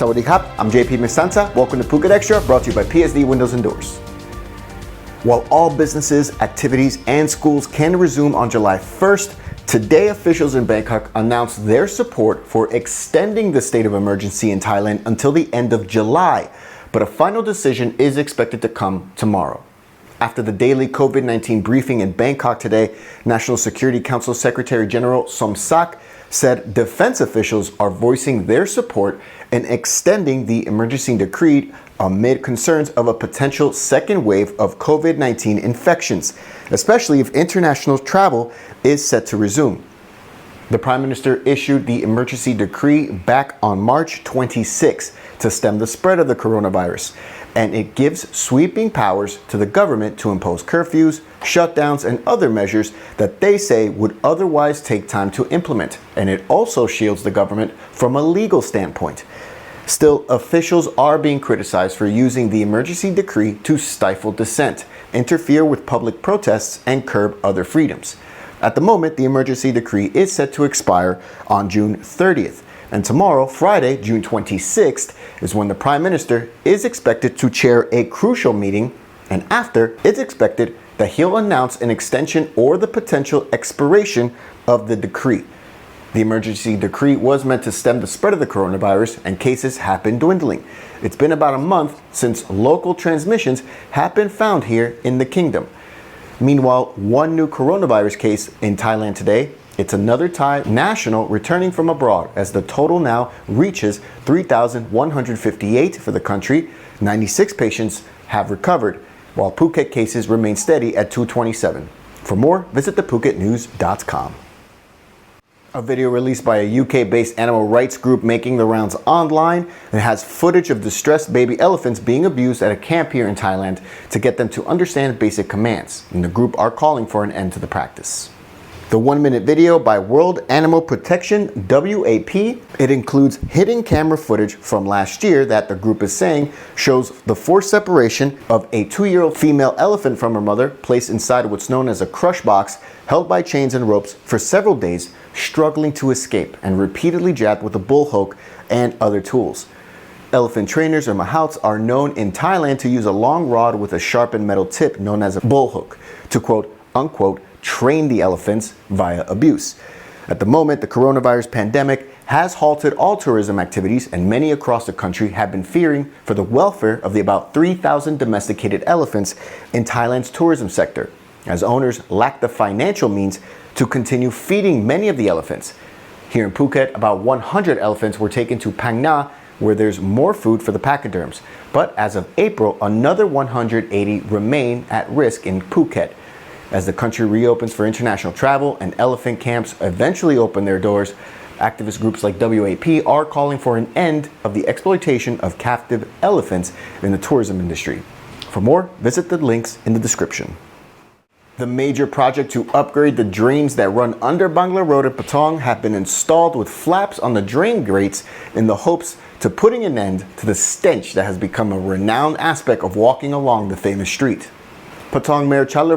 Sawadee Khap, I'm JP Mestanza. Welcome to Phuket Xtra, brought to you by PSD Windows and Doors. While all businesses, activities, and schools can resume on July 1st, today officials in Bangkok announced their support for extending the state of emergency in Thailand until the end of July, but a final decision is expected to come tomorrow. After the daily COVID-19 briefing in Bangkok today, National Security Council Secretary General Somsak said defense officials are voicing their support in extending the emergency decree amid concerns of a potential second wave of COVID-19 infections, especially if international travel is set to resume. The Prime Minister issued the emergency decree back on March 26 to stem the spread of the coronavirus, and it gives sweeping powers to the government to impose curfews, shutdowns, and other measures that they say would otherwise take time to implement, and it also shields the government from a legal standpoint. Still, officials are being criticized for using the emergency decree to stifle dissent, interfere with public protests, and curb other freedoms. At the moment, the emergency decree is set to expire on June 30th, and tomorrow, Friday, June 26th, is when the Prime Minister is expected to chair a crucial meeting, and after, it's expected that he'll announce an extension or the potential expiration of the decree. The emergency decree was meant to stem the spread of the coronavirus, and cases have been dwindling. It's been about a month since local transmissions have been found here in the kingdom. Meanwhile, one new coronavirus case in Thailand today. It's another Thai national returning from abroad, as the total now reaches 3,158 for the country. 96 patients have recovered, while Phuket cases remain steady at 227. For more, visit thephuketnews.com. A video released by a UK-based animal rights group making the rounds online, and has footage of distressed baby elephants being abused at a camp here in Thailand to get them to understand basic commands, and the group are calling for an end to the practice. The 1-minute video by World Animal Protection, WAP, it includes hidden camera footage from last year that the group is saying shows the forced separation of a 2-year-old female elephant from her mother, placed inside what's known as a crush box, held by chains and ropes for several days, struggling to escape and repeatedly jabbed with a bull hook and other tools. Elephant trainers, or mahouts, are known in Thailand to use a long rod with a sharpened metal tip known as a bull hook to quote unquote train the elephants via abuse. At the moment, the coronavirus pandemic has halted all tourism activities, and many across the country have been fearing for the welfare of the about 3,000 domesticated elephants in Thailand's tourism sector, as owners lack the financial means to continue feeding many of the elephants. Here in Phuket, about 100 elephants were taken to Phang Nga, where there's more food for the pachyderms. But as of April, another 180 remain at risk in Phuket. As the country reopens for international travel and elephant camps eventually open their doors, activist groups like WAP are calling for an end of the exploitation of captive elephants in the tourism industry. For more, visit the links in the description. The major project to upgrade the drains that run under Bangla Road at Patong have been installed with flaps on the drain grates in the hopes to putting an end to the stench that has become a renowned aspect of walking along the famous street. Patong Mayor Chao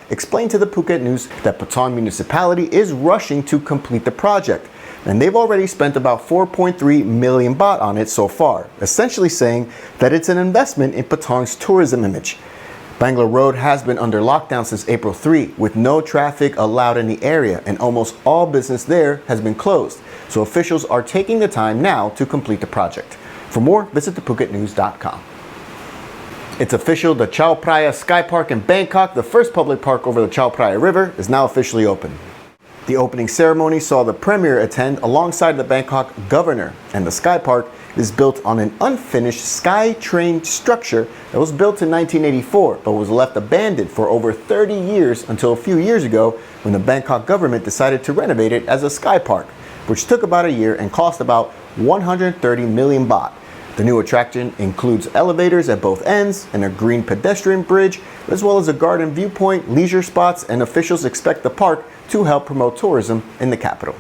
explained to the Phuket News that Patong municipality is rushing to complete the project, and they've already spent about 4.3 million baht on it so far, essentially saying that it's an investment in Patong's tourism image. Bangla Road has been under lockdown since April 3, with no traffic allowed in the area, and almost all business there has been closed, so officials are taking the time now to complete the project. For more, visit thephuketnews.com. It's official, the Chao Phraya SkyPark in Bangkok, the first public park over the Chao Phraya River, is now officially open. The opening ceremony saw the Premier attend alongside the Bangkok governor, and the SkyPark is built on an unfinished sky train structure that was built in 1984 but was left abandoned for over 30 years until a few years ago when the Bangkok government decided to renovate it as a sky park, which took about a year and cost about 130 million baht. The new attraction includes elevators at both ends and a green pedestrian bridge, as well as a garden viewpoint, leisure spots, and officials expect the park to help promote tourism in the capital.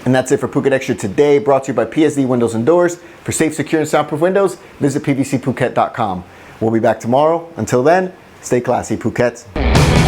And that's it for Phuket Xtra today, brought to you by PSD Windows and Doors. For safe, secure, and soundproof windows, visit pvcphuket.com. We'll be back tomorrow. Until then, stay classy, Phuket.